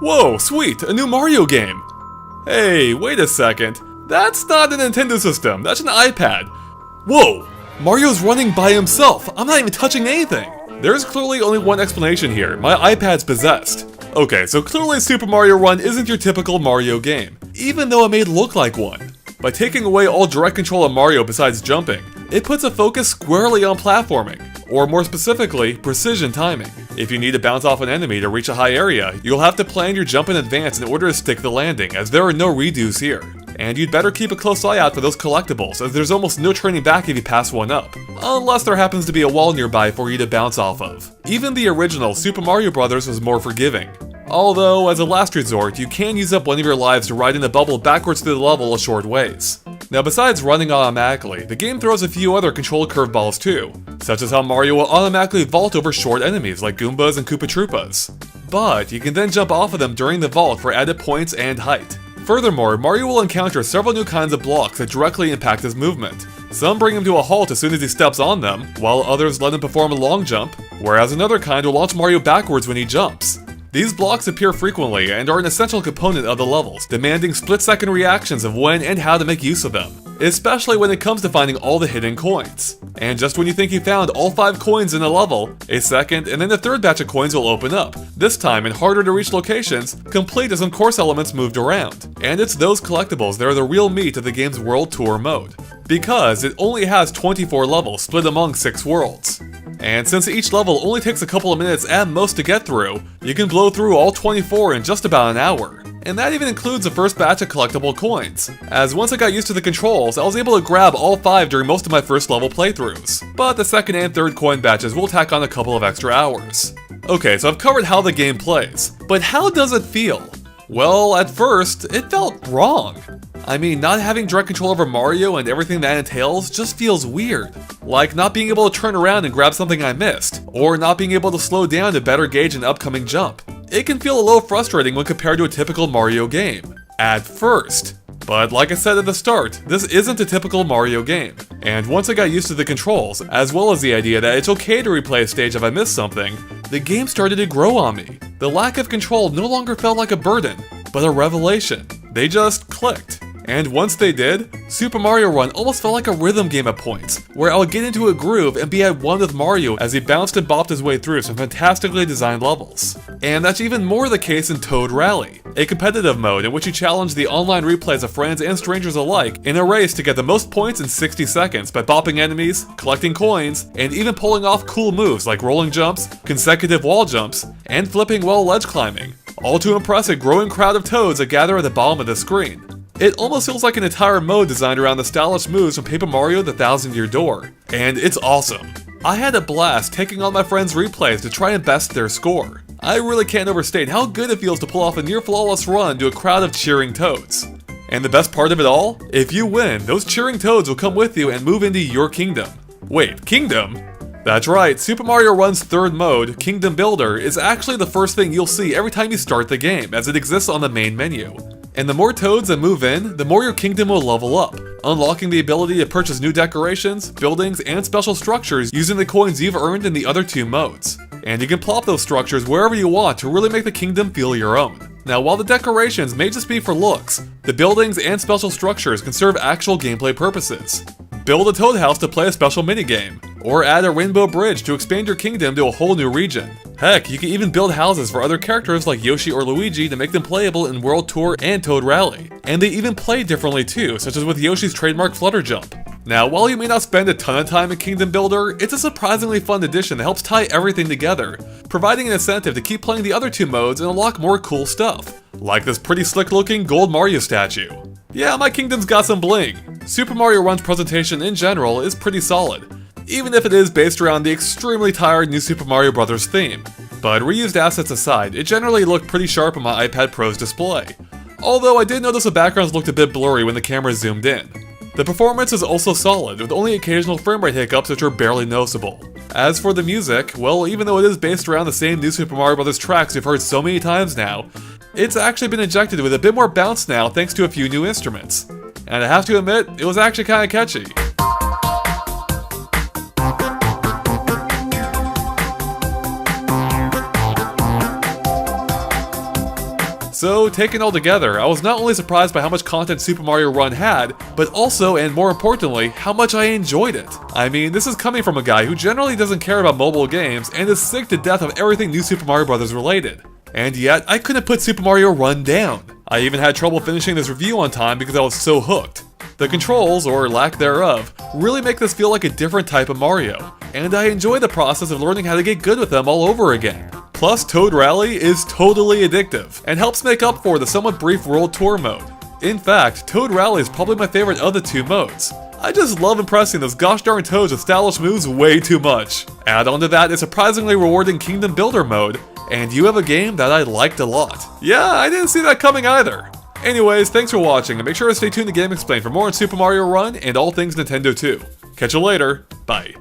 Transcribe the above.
Whoa, sweet, a new Mario game! Hey, wait a second. That's not a Nintendo system, that's an iPad. Whoa, Mario's running by himself. I'm not even touching anything. There's clearly only one explanation here. My iPad's possessed. Okay, so clearly Super Mario Run isn't your typical Mario game, even though it may look like one. By taking away all direct control of Mario besides jumping, it puts a focus squarely on platforming, or more specifically, precision timing. If you need to bounce off an enemy to reach a high area, you'll have to plan your jump in advance in order to stick the landing, as there are no redos here. And you'd better keep a close eye out for those collectibles, as there's almost no turning back if you pass one up, unless there happens to be a wall nearby for you to bounce off of. Even the original Super Mario Bros. Was more forgiving. Although, as a last resort, you can use up one of your lives to ride in the bubble backwards through the level a short ways. Now besides running automatically, the game throws a few other control curveballs too, such as how Mario will automatically vault over short enemies like Goombas and Koopa Troopas. But you can then jump off of them during the vault for added points and height. Furthermore, Mario will encounter several new kinds of blocks that directly impact his movement. Some bring him to a halt as soon as he steps on them, while others let him perform a long jump, whereas another kind will launch Mario backwards when he jumps. These blocks appear frequently and are an essential component of the levels, demanding split-second reactions of when and how to make use of them, especially when it comes to finding all the hidden coins. And just when you think you found all 5 coins in a level, a second and then a third batch of coins will open up, this time in harder to reach locations, complete as some course elements moved around. And it's those collectibles that are the real meat of the game's World Tour mode, because it only has 24 levels split among 6 worlds. And since each level only takes a couple of minutes at most to get through, you can blow through all 24 in just about an hour. And that even includes the first batch of collectible coins, as once I got used to the controls, I was able to grab all 5 during most of my first level playthroughs. But the second and third coin batches will tack on a couple of extra hours. Okay, so I've covered how the game plays, but how does it feel? Well, at first, it felt wrong. I mean, not having direct control over Mario and everything that entails just feels weird. Like not being able to turn around and grab something I missed, or not being able to slow down to better gauge an upcoming jump. It can feel a little frustrating when compared to a typical Mario game, at first. But like I said at the start, this isn't a typical Mario game. And once I got used to the controls, as well as the idea that it's okay to replay a stage if I missed something, the game started to grow on me. The lack of control no longer felt like a burden, but a revelation. They just clicked. And once they did, Super Mario Run almost felt like a rhythm game at points, where I would get into a groove and be at one with Mario as he bounced and bopped his way through some fantastically designed levels. And that's even more the case in Toad Rally, a competitive mode in which you challenge the online replays of friends and strangers alike in a race to get the most points in 60 seconds by bopping enemies, collecting coins, and even pulling off cool moves like rolling jumps, consecutive wall jumps, and flipping while ledge climbing, all to impress a growing crowd of toads that gather at the bottom of the screen. It almost feels like an entire mode designed around the stylish moves from Paper Mario: The Thousand-Year Door. And it's awesome. I had a blast taking on my friends' replays to try and best their score. I really can't overstate how good it feels to pull off a near-flawless run to a crowd of cheering toads. And the best part of it all? If you win, those cheering toads will come with you and move into your kingdom. Wait, kingdom? That's right, Super Mario Run's third mode, Kingdom Builder, is actually the first thing you'll see every time you start the game, as it exists on the main menu. And the more toads that move in, the more your kingdom will level up, unlocking the ability to purchase new decorations, buildings, and special structures using the coins you've earned in the other 2 modes. And you can plop those structures wherever you want to really make the kingdom feel your own. Now, while the decorations may just be for looks, the buildings and special structures can serve actual gameplay purposes. Build a Toad House to play a special minigame, or add a rainbow bridge to expand your kingdom to a whole new region. Heck, you can even build houses for other characters like Yoshi or Luigi to make them playable in World Tour and Toad Rally. And they even play differently too, such as with Yoshi's trademark Flutter Jump. Now, while you may not spend a ton of time in Kingdom Builder, it's a surprisingly fun addition that helps tie everything together, providing an incentive to keep playing the other 2 modes and unlock more cool stuff, like this pretty slick looking gold Mario statue. Yeah, my kingdom's got some bling. Super Mario Run's presentation in general is pretty solid, even if it is based around the extremely tired New Super Mario Bros. Theme. But reused assets aside, it generally looked pretty sharp on my iPad Pro's display, although I did notice the backgrounds looked a bit blurry when the camera zoomed in. The performance is also solid, with only occasional frame rate hiccups which are barely noticeable. As for the music, well, even though it is based around the same New Super Mario Bros. Tracks you've heard so many times now, it's actually been injected with a bit more bounce now thanks to a few new instruments. And I have to admit, it was actually kinda catchy. So, taken all together, I was not only surprised by how much content Super Mario Run had, but also, and more importantly, how much I enjoyed it. I mean, this is coming from a guy who generally doesn't care about mobile games and is sick to death of everything New Super Mario Bros. Related. And yet, I couldn't put Super Mario Run down. I even had trouble finishing this review on time because I was so hooked. The controls, or lack thereof, really make this feel like a different type of Mario, and I enjoy the process of learning how to get good with them all over again. Plus, Toad Rally is totally addictive, and helps make up for the somewhat brief World Tour mode. In fact, Toad Rally is probably my favorite of the two modes. I just love impressing those gosh darn toads with stylish moves way too much. Add on to that a surprisingly rewarding Kingdom Builder mode, and you have a game that I liked a lot. Yeah, I didn't see that coming either. Anyways, thanks for watching, and make sure to stay tuned to GameXplain for more on Super Mario Run and all things Nintendo 2. Catch you later, bye.